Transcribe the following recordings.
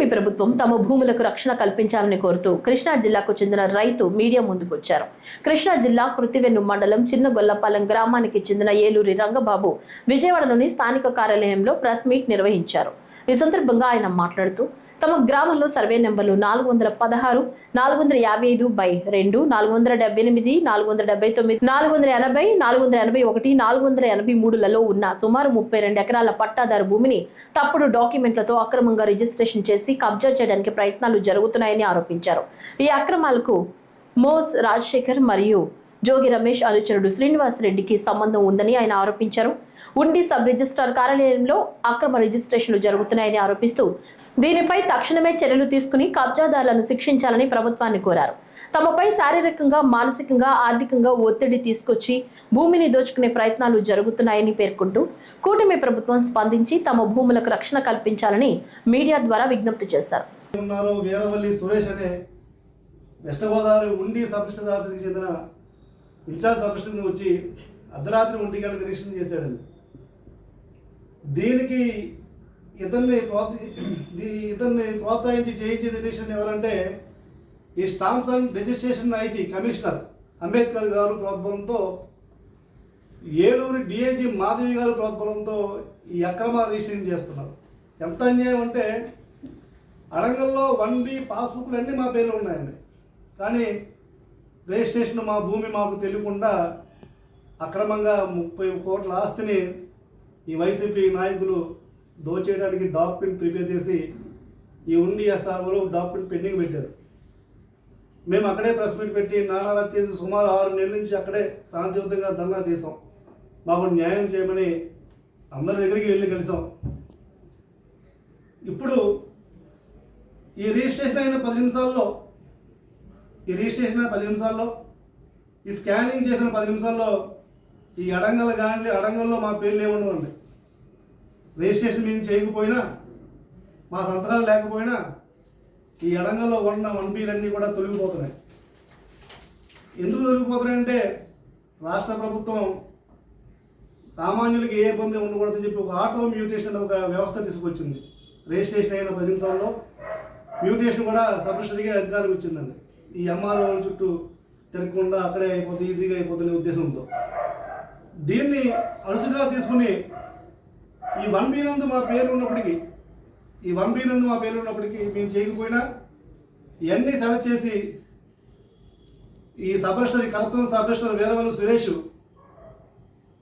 కూటమి ప్రభుత్వం తమ భూములకు రక్షణ కల్పించాలని కోరుతూ కృష్ణా జిల్లాకు చెందిన రైతు మీడియా ముందుకొచ్చారు. కృష్ణా జిల్లా కృత్తివెన్ను మండలం చిన్నగొల్లపాలెం గ్రామానికి చెందిన ఏలూరి రంగబాబు విజయవాడలోని స్థానిక కార్యాలయంలో ప్రెస్ మీట్ నిర్వహించారు. ఈ సందర్భంగా ఆయన మాట్లాడుతూ తమ గ్రామంలో సర్వే నెంబర్లు 416, 455/2, 478, 479, 480, 481, 483లలో ఉన్న సుమారు 32 ఎకరాల పట్టాదారు భూమిని తప్పుడు డాక్యుమెంట్లతో అక్రమంగా రిజిస్ట్రేషన్ చేసి కబ్జా చేయడానికి ప్రయత్నాలు జరుగుతున్నాయని ఆరోపించారు. ఈ అక్రమాలకు మోస్ రాజశేఖర్ మరియు జోగి రమేష్ అనుచరుడు శ్రీనివాస్ రెడ్డికి సంబంధం ఉందని ఆయన ఆరోపించారు. ఉండి సబ్ రిజిస్ట్రార్ కార్యాలయంలో అక్రమ రిజిస్ట్రేషన్లు జరుగుతున్నాయని ఆరోపిస్తూ దీనిపై తక్షణమే చర్యలు తీసుకుని కబ్జాదారులను శిక్షించాలని ప్రభుత్వాన్ని కోరారు. తమపై శారీరకంగా, మానసికంగా, ఆర్థికంగా ఒత్తిడి తీసుకొచ్చి భూమిని దోచుకునే ప్రయత్నాలు జరుగుతున్నాయని పేర్కొంటూ కూటమి ప్రభుత్వం స్పందించి తమ భూములకు రక్షణ కల్పించాలని మీడియా ద్వారా విజ్ఞప్తి చేశారు. వీరవల్లి సురేష్ అనే వెస్ట్ గోదావరి ఉండి సబ్ రిజిస్టర్ ఆఫీస్కి చెందిన ఇన్ఛార్జ్ సబ్ రిజిస్టర్ని వచ్చి అర్ధరాత్రి 1 గంటలకు రిజిస్ట్రేషన్ చేశాడండి. దీనికి ఇతన్ని ప్రోత్సహించి చేయించేది రిజిస్ట్రేషన్ ఎవరంటే ఈ stamps and registration IG commissioner Ambedkar గారు ప్రోద్బలంతో, ఏలూరు డిఐజీ మాధవి గారు ప్రోద్బలంతో ఈ అక్రమ రిజిస్ట్రేషన్ చేస్తున్నారు. ఎంత అన్యాయం అంటే అడంగల్లో 1B పాస్బుక్లు అన్నీ మా పేర్లు ఉన్నాయండి. కానీ రిజిస్ట్రేషన్ మా భూమి మాకు తెలియకుండా అక్రమంగా 30 కోట్ల ఆస్తిని ఈ వైసీపీ నాయకులు దోచేయడానికి డాక్యుమెంట్ ప్రిపేర్ చేసి ఈ ఉండి ఎస్ఆర్ఓలో డాక్యుమెంట్ పెండింగ్ పెట్టారు. మేము అక్కడే ప్రెస్ మీట్ పెట్టి నానా చేసి సుమారు 6 నెలల నుంచి అక్కడే శాంతియుతంగా ధర్నా చేసాం. మాకు న్యాయం చేయమని అందరి దగ్గరికి వెళ్ళి కలిసాం. ఇప్పుడు ఈ రిజిస్ట్రేషన్ అయిన 10 నిమిషాల్లో ఈ స్కానింగ్ చేసిన 10 నిమిషాల్లో ఈ అడంగల్లో మా పేర్లు ఏముండవండి. రిజిస్ట్రేషన్ మేము చేయకపోయినా, మా సంతకాలు లేకపోయినా ఈ అడంగల్లో ఉన్న 1Bలన్నీ కూడా తొలగిపోతున్నాయి. ఎందుకు తొలగిపోతున్నాయంటే రాష్ట్ర ప్రభుత్వం సామాన్యులకి ఏ ఇబ్బంది ఉండకూడదని చెప్పి ఒక ఆటో మ్యూటేషన్ అనే ఒక వ్యవస్థ తీసుకొచ్చింది. రిజిస్ట్రేషన్ అయిన 10 నిమిషాల్లో మ్యూటేషన్ కూడా సబ్ రిజిస్టర్కి అధికారం ఇచ్చిందండి. ఈ ఎంఆర్ఓ చుట్టూ తిరగకుండా అక్కడే అయిపోతుంది, ఈజీగా అయిపోతున్న ఉద్దేశంతో దీన్ని అరుసుగా తీసుకుని ఈ 1B నందు మా పేరు ఉన్నప్పటికీ మేము చేయకపోయినా ఇవన్నీ సెలెక్ట్ చేసి ఈ sub register corruption sub register Veeravalli Suresh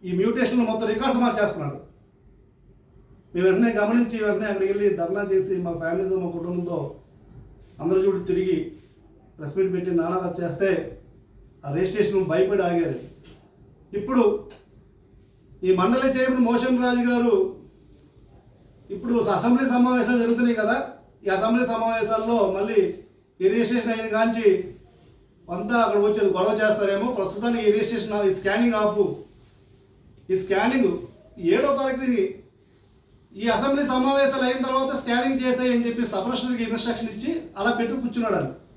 ఈ మ్యూటేషన్ మొత్తం రికార్డ్స్ మార్చేస్తున్నాడు. మేము వెంటనే గమనించి అక్కడికి వెళ్ళి ధర్నా చేసి మా ఫ్యామిలీతో, మా కుటుంబంతో అందరూ చూడు తిరిగి ప్రెస్ మీట్ పెట్టి నానా చేస్తే ఆ రిజిస్ట్రేషన్ భయపడి ఆగారు. ఇప్పుడు ఈ మండలి చైర్మన్ మోషన్ రాజు గారు ఇప్పుడు అసెంబ్లీ సమావేశాలు జరుగుతున్నాయి కదా, ఈ అసెంబ్లీ సమావేశాల్లో మళ్ళీ ఈ రిజిస్ట్రేషన్ అయిన కాంచి అంతా అక్కడ వచ్చేది గొడవ చేస్తారేమో. ప్రస్తుతానికి ఈ రిజిస్ట్రేషన్ ఈ స్కానింగ్ ఆపు, ఈ స్కానింగ్ 7వ తారీఖుకి ఈ అసెంబ్లీ సమావేశాలు అయిన తర్వాత స్కానింగ్ చేసాయని చెప్పి సబ్ రిజిస్టర్కి ఇన్స్ట్రక్షన్ ఇచ్చి అలా పెట్టి కూర్చున్నాడు.